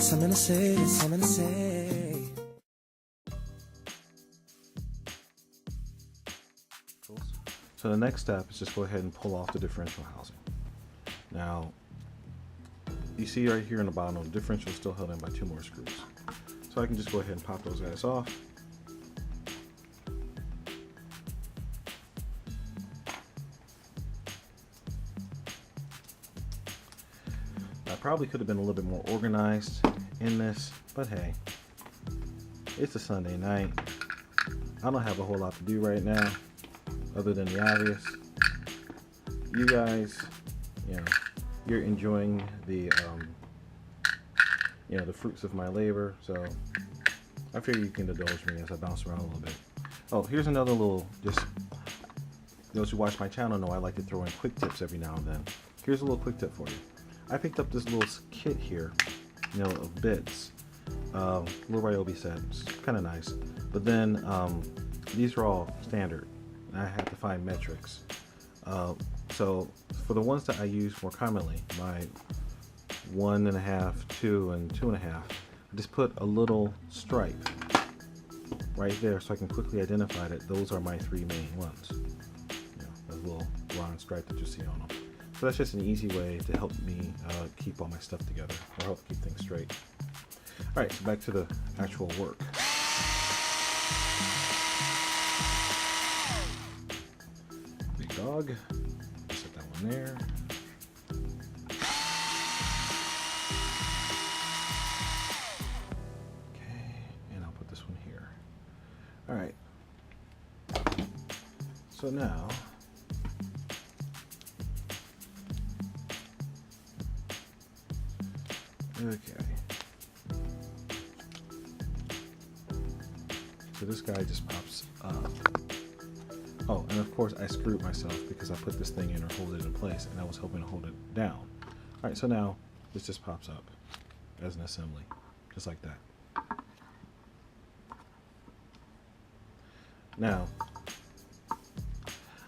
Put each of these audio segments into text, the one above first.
something to say, something to say. So the next step is just go ahead and pull off the differential housing. Now, you see right here in the bottom, the differential is still held in by 2 more screws. So I can just go ahead and pop those guys off. I probably could have been a little bit more organized in this, but hey, it's a Sunday night. I don't have a whole lot to do right now, other than the obvious. You guys, you're enjoying the, the fruits of my labor, so I figure you can indulge me as I bounce around a little bit. Oh, here's another little, those who watch my channel know I like to throw in quick tips every now and then. Here's a little quick tip for you. I picked up this little kit here, of bits, little Ryobi set. It's kind of nice, but then these are all standard, and I have to find metrics. So for the ones that I use more commonly, my 1.5, 2, and 2.5, I just put a little stripe right there so I can quickly identify that those are my 3 main ones. The little round stripe that you see on them. So that's just an easy way to help me keep all my stuff together, or help keep things straight. All right, so back to the actual work. Big dog. Set that one there. Okay, and I'll put this one here. All right. So now, okay. So this guy just pops up. Oh, and of course I screwed myself because I put this thing in or hold it in place, and I was hoping to hold it down. All right, so now this just pops up as an assembly, just like that. Now,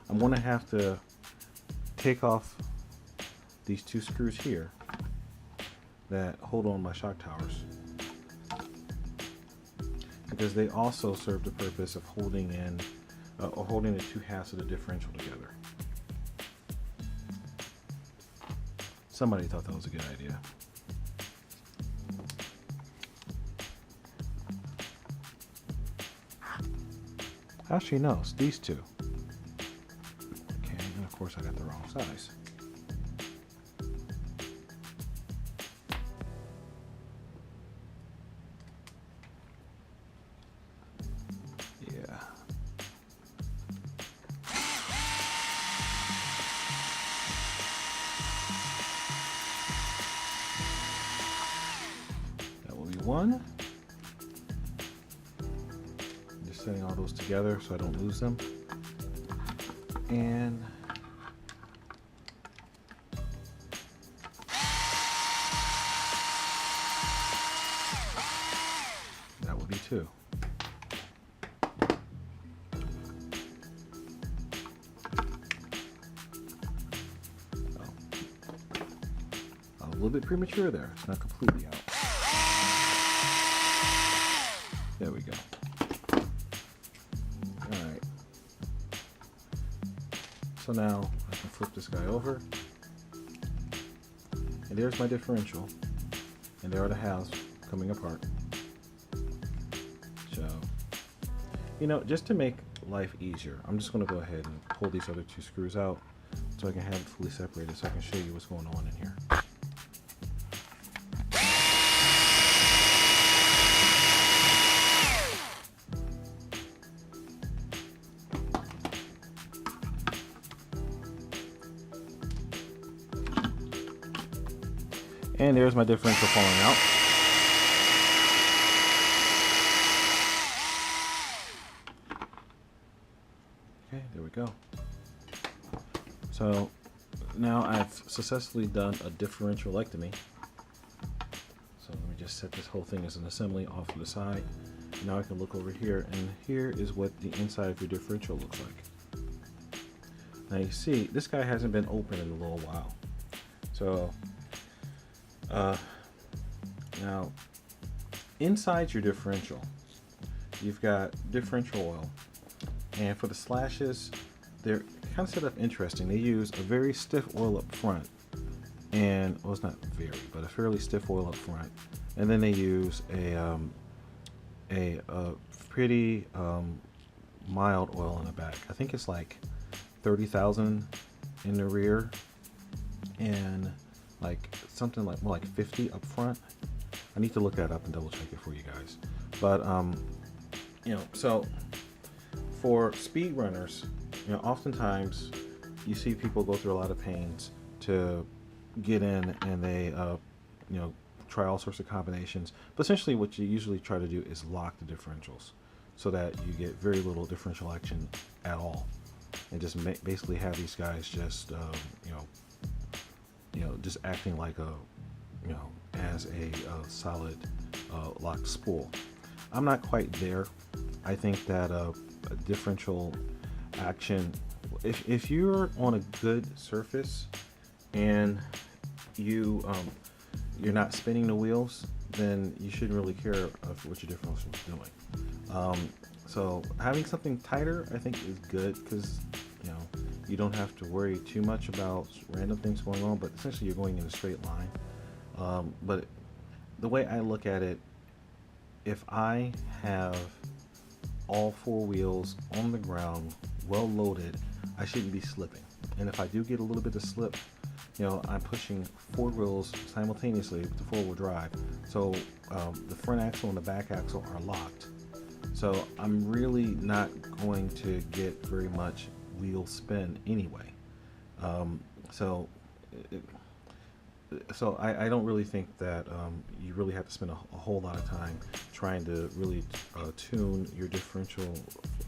I'm going to have to take off these 2 screws here that hold on my shock towers, because they also serve the purpose of holding in or holding the 2 halves of the differential together. Somebody thought that was a good idea. Actually, no, it's these 2. Okay, and of course I got the wrong size. One. Just setting all those together so I don't lose them. And that would be 2. Oh. A little bit premature there. It's not completely out. There we go. Alright. So now I can flip this guy over. And there's my differential. And there are the halves coming apart. So, just to make life easier, I'm just going to go ahead and pull these other 2 screws out so I can have it fully separated so I can show you what's going on in here. And there's my differential falling out. Okay, there we go. So now I've successfully done a differential ectomy. So let me just set this whole thing as an assembly off to the side. Now I can look over here, and here is what the inside of your differential looks like. Now you see, this guy hasn't been open in a little while. So Now, inside your differential, you've got differential oil. And for the slashes, they're kind of set up interesting. They use a very stiff oil up front. And, well, it's not very, but a fairly stiff oil up front. And then they use a pretty mild oil in the back. I think it's like 30,000 in the rear, and like something like more like 50 up front. I need to look that up and double check it for you guys. But you know, so for speed runners, you know, oftentimes you see people go through a lot of pains to get in, and they you know, try all sorts of combinations. But essentially what you usually try to do is lock the differentials so that you get very little differential action at all, and just basically have these guys just you know, just acting like a, you know, as a solid locked spool. I'm not quite there. I think that a differential action, if you're on a good surface and you're not spinning the wheels, then you shouldn't really care of what your differential is doing. So having something tighter, I think, is good, because, you know, you don't have to worry too much about random things going on, but essentially you're going in a straight line. But the way I look at it, if I have all four wheels on the ground, well loaded, I shouldn't be slipping. And if I do get a little bit of slip, you know, I'm pushing four wheels simultaneously with the four-wheel drive. So the front axle and the back axle are locked. So I'm really not going to get very much wheel spin anyway. So I don't really think that you really have to spend a whole lot of time trying to really tune your differential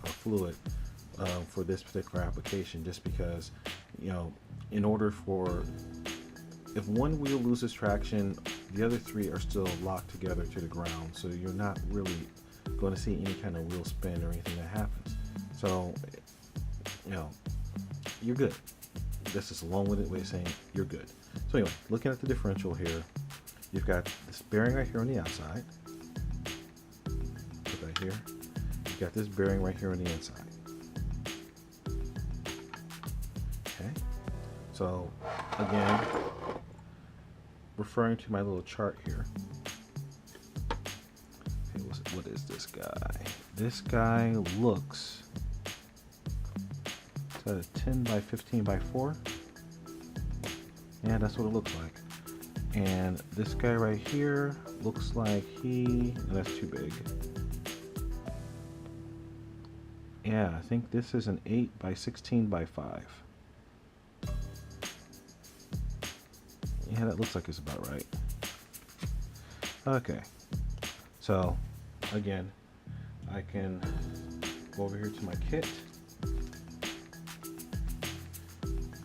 fluid for this particular application, just because, you know, in order for, if one wheel loses traction, the other three are still locked together to the ground, so you're not really going to see any kind of wheel spin or anything that happens. So, you know, you're good. This is a long-winded way of saying you're good. So anyway, looking at the differential here, you've got this bearing right here on the outside. Put that here. You've got this bearing right here on the inside. Okay. So again, referring to my little chart here. Okay, what is this guy? This guy looks, is that a 10 by 15 by 4? Yeah, that's what it looks like. And this guy right here looks like that's too big. Yeah, I think this is an 8 by 16 by 5. Yeah, that looks like it's about right. Okay, so again, I can go over here to my kit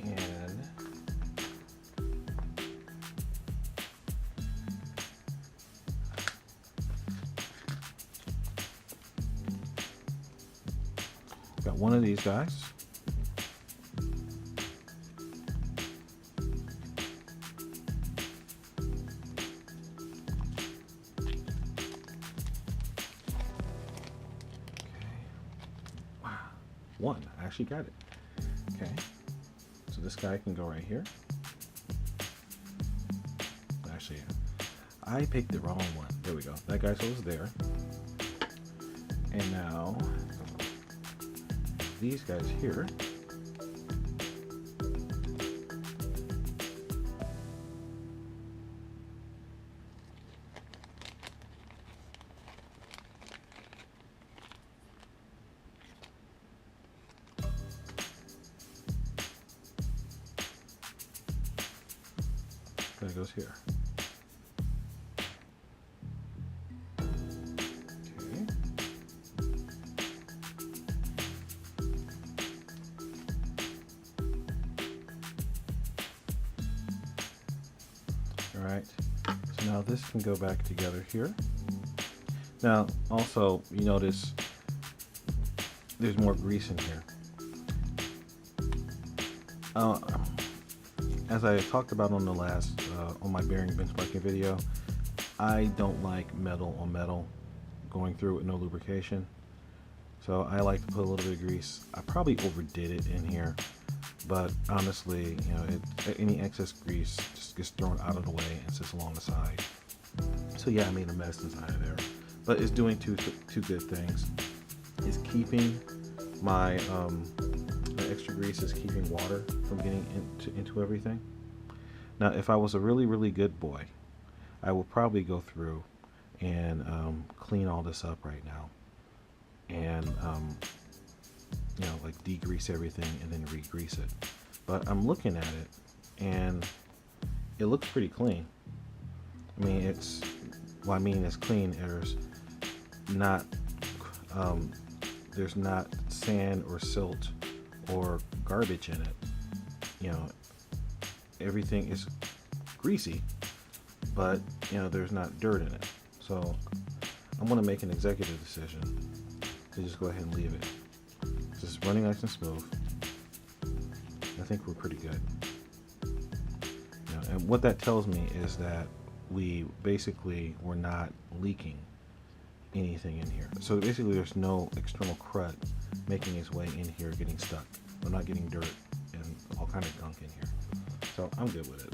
and got one of these guys. One, I actually got it. Okay, so this guy can go right here. Actually, I picked the wrong one. There we go. That guy goes there. And now these guys here. That goes here. Okay. All right. So now this can go back together here. Now, also, you notice there's more grease in here. As I talked about on the last, on my bearing benchmarking video, I don't like metal on metal going through with no lubrication. So I like to put a little bit of grease. I probably overdid it in here, but honestly, you know, any excess grease just gets thrown out of the way and sits along the side. So yeah, I made a mess inside of there, but it's doing two good things. It's keeping my the extra grease is keeping water from getting into everything. Now, if I was a really good boy, I will probably go through and clean all this up right now, and you know, like degrease everything and then re-grease it. But I'm looking at it and it looks pretty clean. I mean, it's clean. There's not sand or silt or garbage in it. You know, everything is greasy, but you know, there's not dirt in it. So I'm going to make an executive decision to just go ahead and leave it. It's just running nice and smooth. I think we're pretty good. You know, and what that tells me is that we basically were not leaking anything in here. So basically there's no external crud making its way in here getting stuck. We're not getting dirt and all kind of gunk in here. So I'm good with it.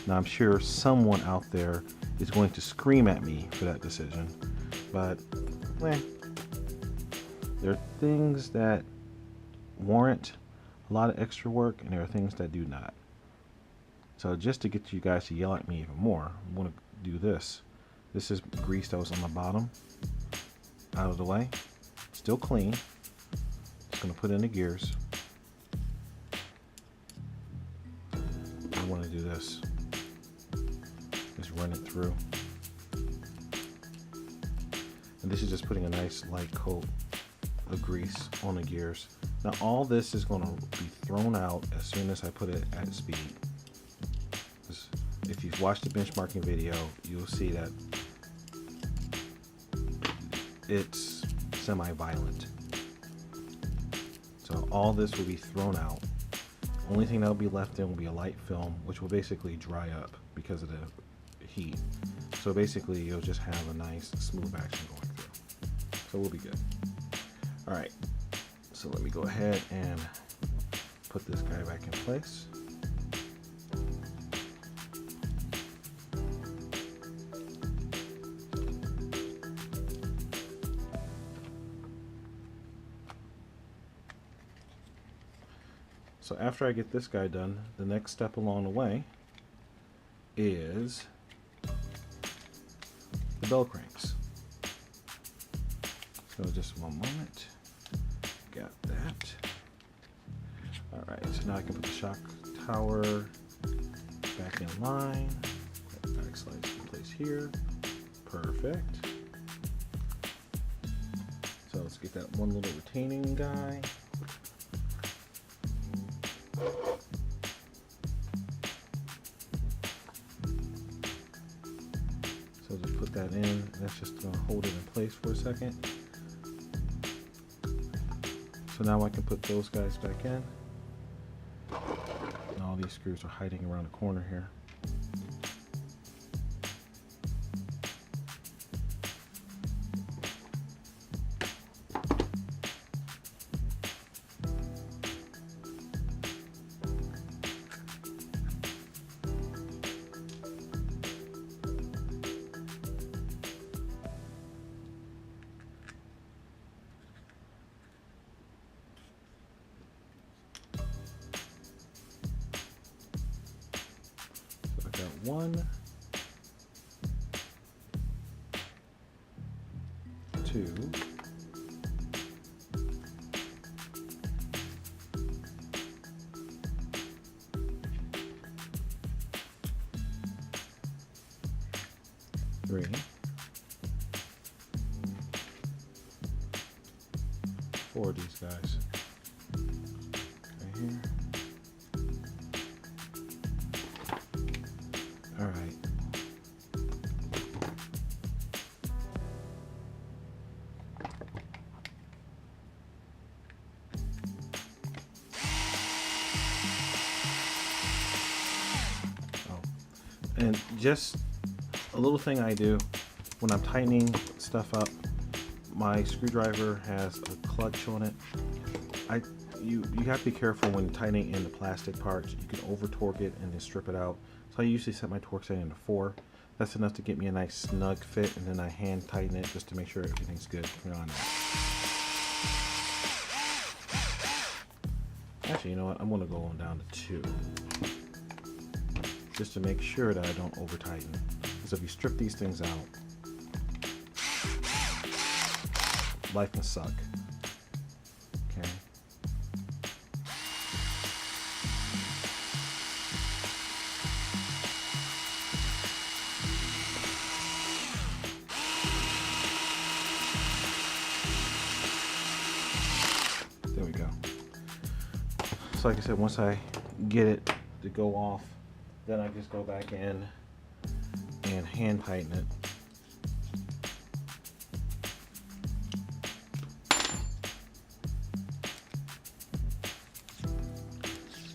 Now I'm sure someone out there is going to scream at me for that decision, but there are things that warrant a lot of extra work and there are things that do not. So just to get you guys to yell at me even more, I'm going to do this. This is grease that was on the bottom, out of the way, still clean. Just going to put in the gears. I want to do this. Just run it through. And this is just putting a nice light coat of grease on the gears. Now all this is going to be thrown out as soon as I put it at speed. If you've watched the benchmarking video, you'll see that it's semi-violent. So all this will be thrown out. Only thing that will be left in will be a light film, which will basically dry up because of the heat. So basically you'll just have a nice smooth action going through. So we'll be good. All right, so let me go ahead and put this guy back in place. So after I get this guy done, the next step along the way is the bell cranks. So just one moment. Got that. All right, so now I can put the shock tower back in line. Back slides in place here. Perfect. So let's get that one little retaining guy. So just put that in. That's just going to hold it in place for a second. So now I can put those guys back in. And all these screws are hiding around the corner here. One, two, three, four of these guys. Right here. All right. And just a little thing I do when I'm tightening stuff up, my screwdriver has a clutch on it. You have to be careful when tightening in the plastic parts. You can over torque it and then strip it out. So I usually set my torque setting to 4. That's enough to get me a nice snug fit, and then I hand tighten it just to make sure everything's good on that. Actually, you know what? I'm going to go on down to 2. Just to make sure that I don't over tighten. Because if you strip these things out, life can suck. Okay. There we go. So like I said, once I get it to go off, then I just go back in and hand tighten it.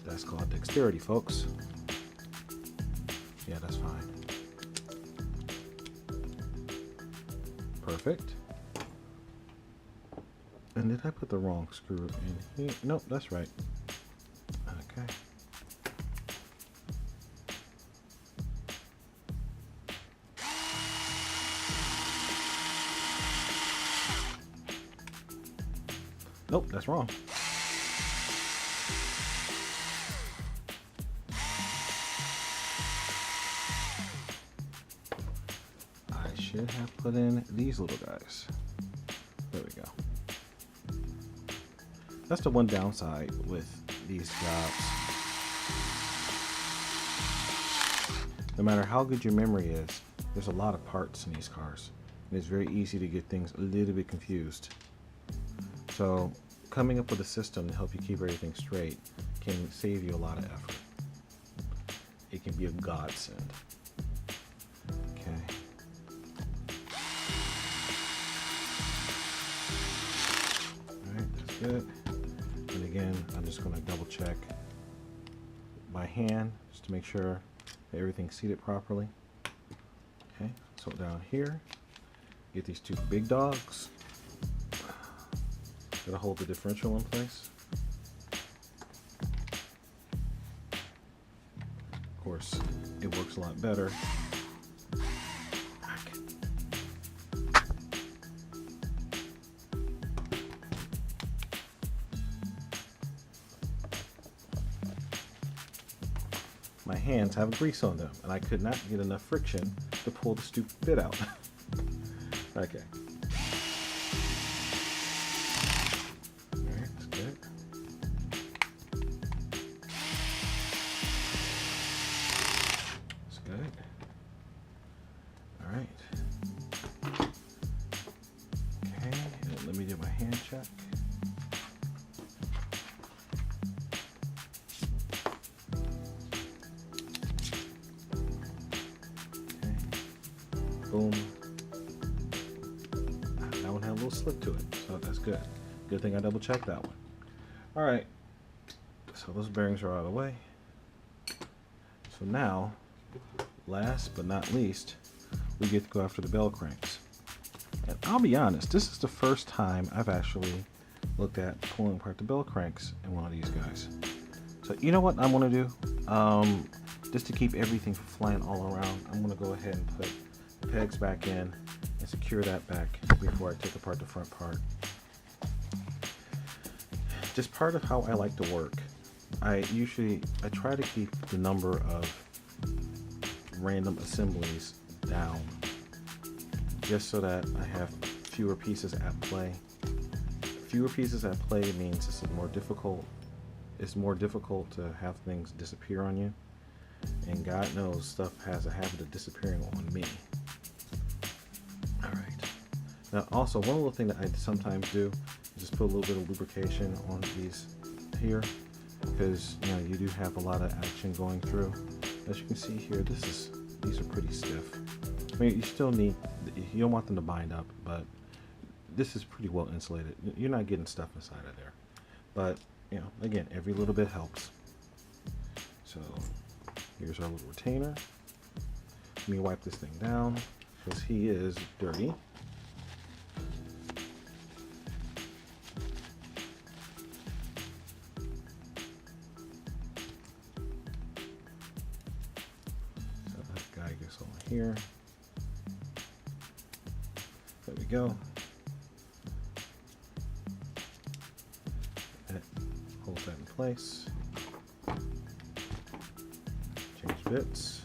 That's called dexterity, folks. Yeah, that's fine. Perfect. And did I put the wrong screw in here? Nope, that's right. Okay. Nope, that's wrong. I should have put in these little guys. There we go. That's the one downside with these jobs. No matter how good your memory is, there's a lot of parts in these cars. And it's very easy to get things a little bit confused. So coming up with a system to help you keep everything straight can save you a lot of effort. It can be a godsend. Okay. Alright, that's good. And again, I'm just going to double check by hand just to make sure that everything's seated properly. Okay, so down here, get these 2 big dogs. Gotta hold the differential in place. Of course, it works a lot better. My hands have grease on them, and I could not get enough friction to pull the stupid bit out. Okay. Alright, that's good. That's good. Alright. Okay, and let me do my hand check. Boom. That one had a little slip to it, so that's good. Good thing I double checked that one. Alright, so those bearings are out of the way. So now, last but not least, we get to go after the bell cranks. And I'll be honest, this is the first time I've actually looked at pulling apart the bell cranks in one of these guys. So you know what I'm going to do? Just to keep everything from flying all around, I'm going to go ahead and put the pegs back in and secure that back before I take apart the front part. Just part of how I like to work. I try to keep the number of random assemblies down, just so that I have fewer pieces at play. Fewer pieces at play means it's more difficult. It's more difficult to have things disappear on you, and God knows stuff has a habit of disappearing on me. All right. Now, also one little thing that I sometimes do is just put a little bit of lubrication on these here, because you know you do have a lot of action going through. As you can see here, these are pretty stiff. I mean, you don't want them to bind up, but this is pretty well insulated. You're not getting stuff inside of there. But, you know, again, every little bit helps. So, here's our little retainer. Let me wipe this thing down because he is dirty. So that guy gets over here. There we go. That holds that in place. Change bits.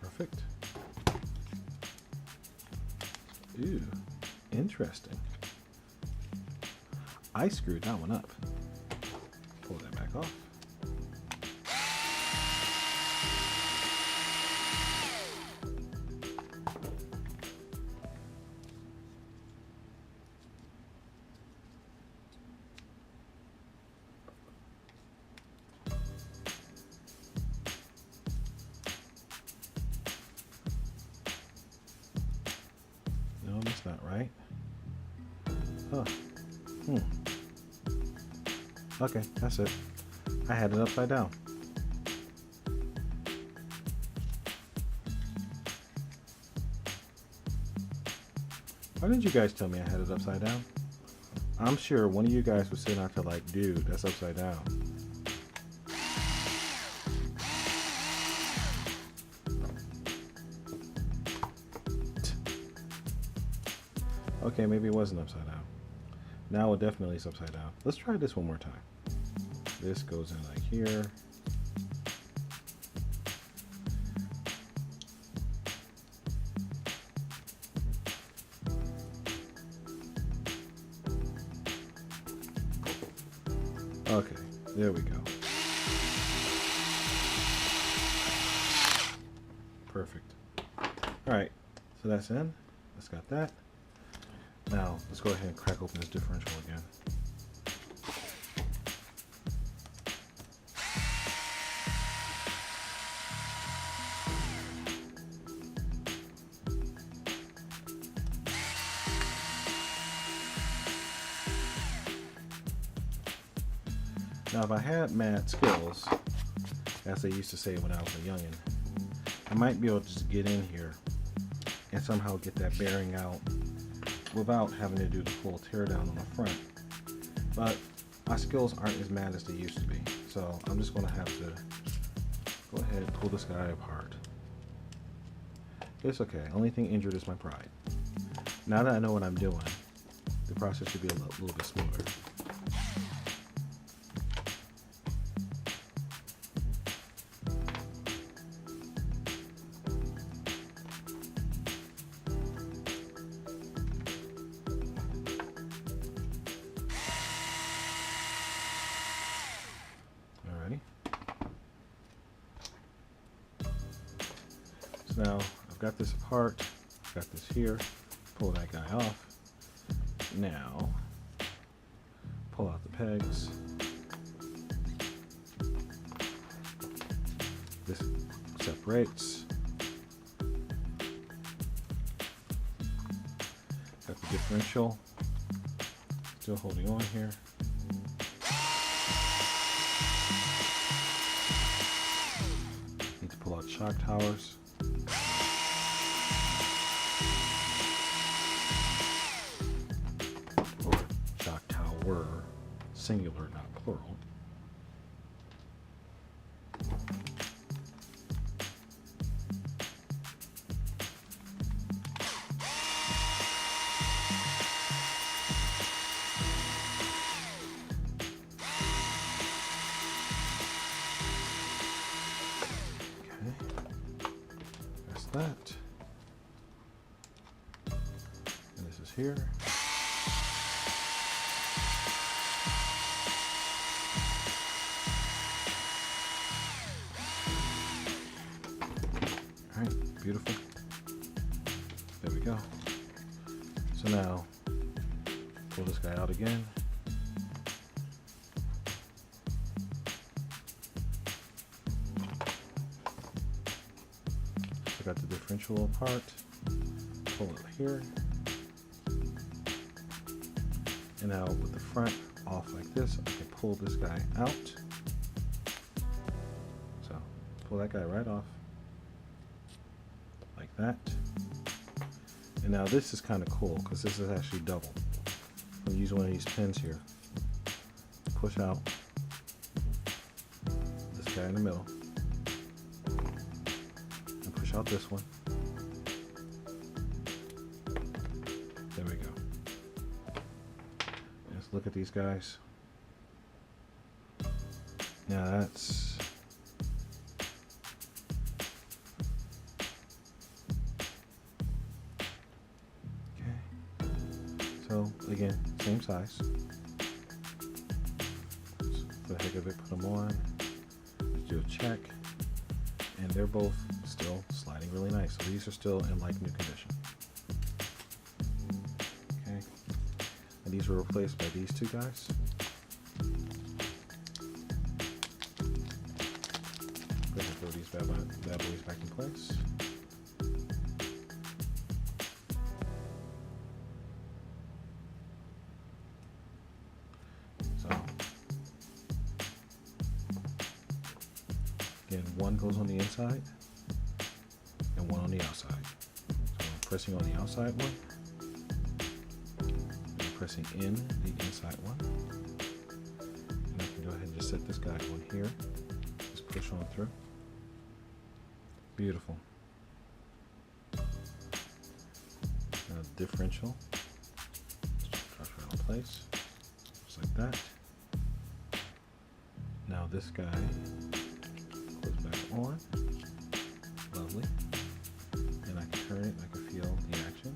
Perfect. Ooh, interesting. I screwed that one up. Pull that back off. No, that's not right. Huh. Okay, that's it. I had it upside down. Why didn't you guys tell me I had it upside down? I'm sure one of you guys was sitting out there like, dude, that's upside down. Okay, maybe it wasn't upside down. Now it definitely is upside down. Let's try this one more time. This goes in like here. Okay, there we go. Perfect. All right, so that's in. Let's got that. Now, let's go ahead and crack open this differential again. Now, if I had mad skills, as they used to say when I was a youngin', I might be able to just get in here and somehow get that bearing out without having to do the full teardown on the front. But my skills aren't as mad as they used to be, so I'm just going to have to go ahead and pull this guy apart. It's okay. Only thing injured is my pride. Now that I know what I'm doing, the process should be a little bit smoother. So now I've got this apart, I've got this here, pull that guy off. Now, pull out the pegs. This separates. Got the differential, still holding on here. Need to pull out shock towers. Or shock tower, singular, not plural. That, and this is here. All right, beautiful. There we go. So now pull this guy out again. I got the differential apart, pull it here, And now with the front off like this, I can pull this guy out. So pull that guy right off like that. And now this is kind of cool because this is actually double. I'm using one of these pins here. Push out this guy in the middle. And push out this one. There we go. Let's look at these guys. Now that's okay. So again, same size. For the heck of it, put them on. Let's do a check, and they're both still sliding really nice. So these are still in like new condition. Okay, and these were replaced by these two guys. Go ahead and throw these bad boys back in place. So again, one goes on the inside and one on the outside. So I'm pressing on the outside one, and pressing in the inside one. And I can go ahead and just set this guy on here. Just push on through. Beautiful. Now differential. Drop it in place. Just like that. Now this guy goes back on. Lovely. And I can turn it, I can feel the action.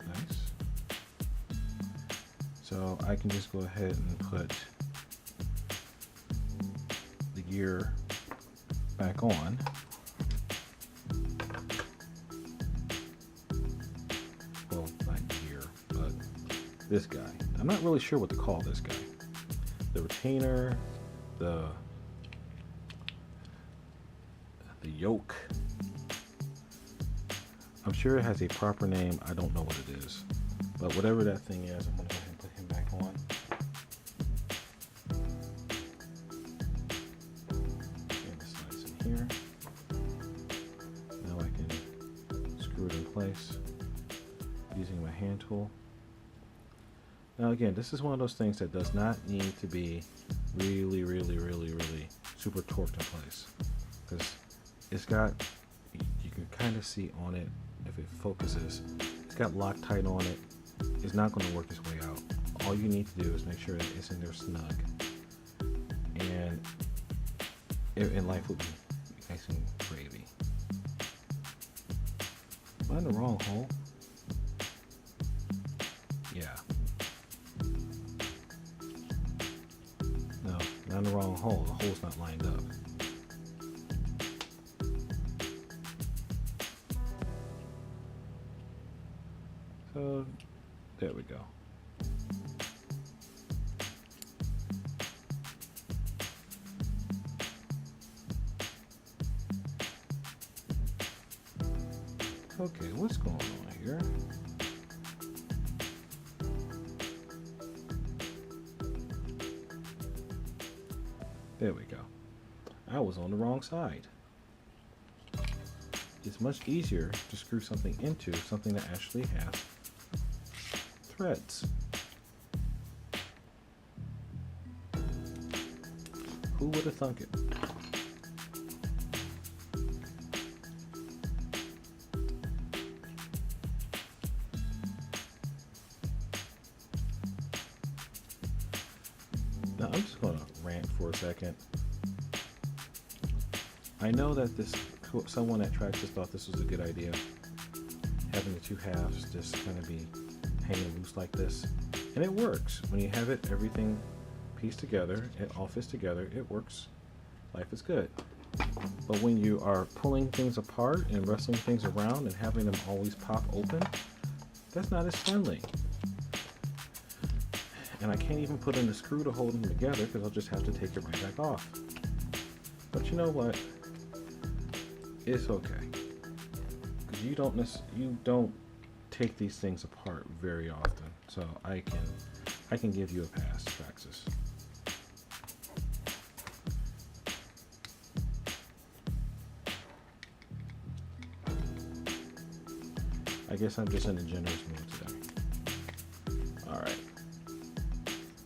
Nice. So I can just go ahead and put the gear back on. Well, not gear, but this guy. I'm not really sure what to call this guy. The retainer, the yoke. I'm sure it has a proper name. I don't know what it is. But whatever that thing is, I'm going to go ahead and put him back on. And this slides in here. Now I can screw it in place using my hand tool. Now again, this is one of those things that does not need to be really super torqued in place, because it's got, you can kind of see on it if it focuses, it's got Loctite on it. It's not going to work its way out. All you need to do is make sure that it's in there snug, and life would be nice and gravy. Am I in the wrong hole? Yeah. No, not in the wrong hole. The hole's not lined up. So, there we go. Okay, what's going on here? There we go. I was on the wrong side. It's much easier to screw something into something that actually has threads. Who would have thunk it? Now I'm just going to rant for a second. I know that someone at Traxxas thought this was a good idea, having the two halves just kind of be hanging loose like this, and it works. When you have it, everything pieced together, it all fits together, it works. Life is good. But when you are pulling things apart and wrestling things around and having them always pop open, that's not as friendly. And I can't even put in a screw to hold them together because I'll just have to take it right back off. But you know what? It's okay, because you don't take these things apart very often. So I can I can give you a pass, Traxxas. I guess I'm just in a generous mood today. Alright.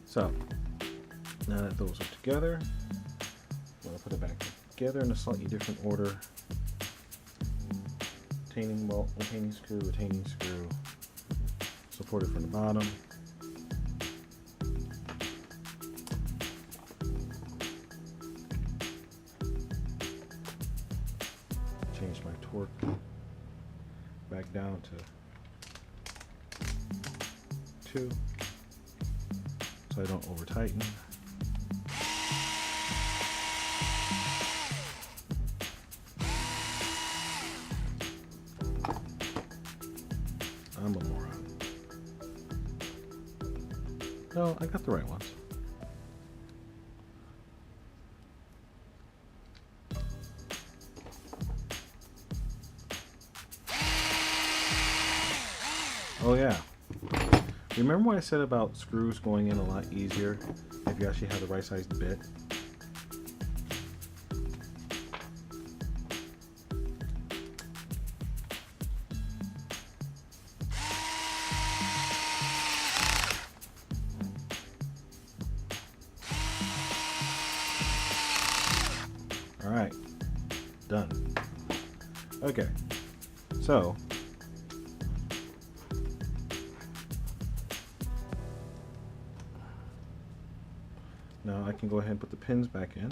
So, now that those are together, I'm going to put it back together in a slightly different order. Retaining bolt, retaining screw, supported from the bottom. Change my torque back down to 2 so I don't over tighten. I'm a moron. No, I got the right ones. Oh yeah. Remember what I said about screws going in a lot easier if you actually have the right sized bit? Alright. Done. Okay. So now I can go ahead and put the pins back in.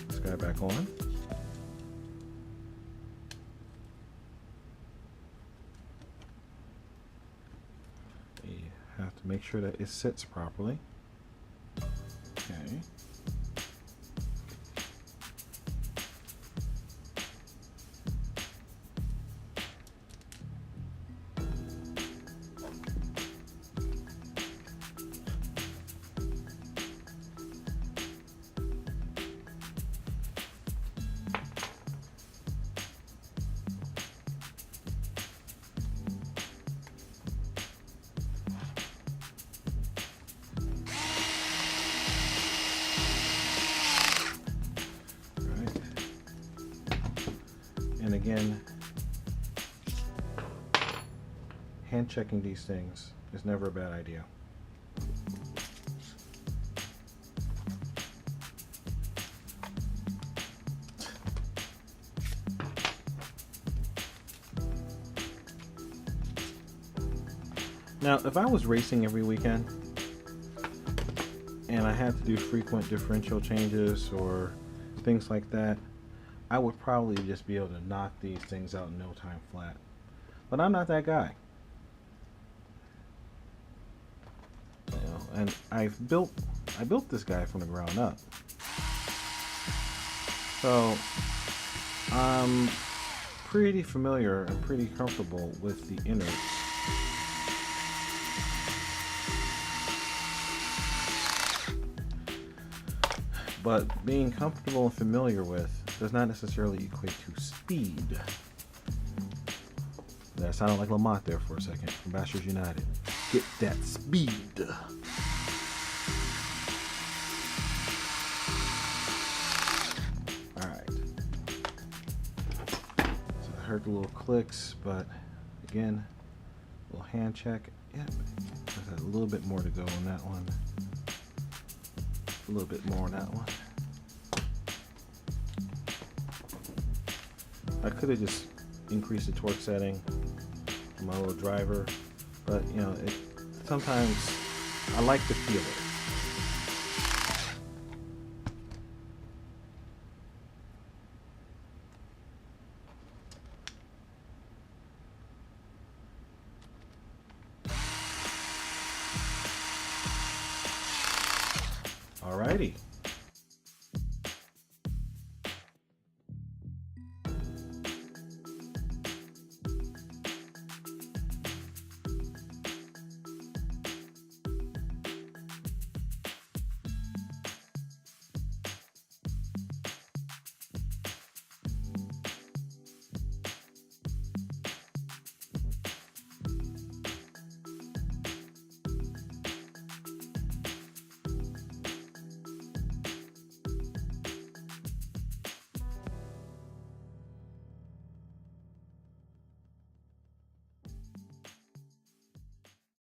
This guy back on. Have to make sure that it sits properly. Okay. And again, hand checking these things is never a bad idea. Now, if I was racing every weekend and I had to do frequent differential changes or things like that, I would probably just be able to knock these things out in no time flat. But I'm not that guy. You know, and I built this guy from the ground up. So I'm pretty familiar and pretty comfortable with the innards. But being comfortable and familiar with does not necessarily equate to speed. That sounded like Lamont there for a second from Bashers United. Get that speed. Alright. So I heard the little clicks, but again, a little hand check. Yep. There's a little bit more to go on that one. A little bit more on that one. I could have just increased the torque setting for my little driver, but you know, sometimes I like to feel it. Alrighty.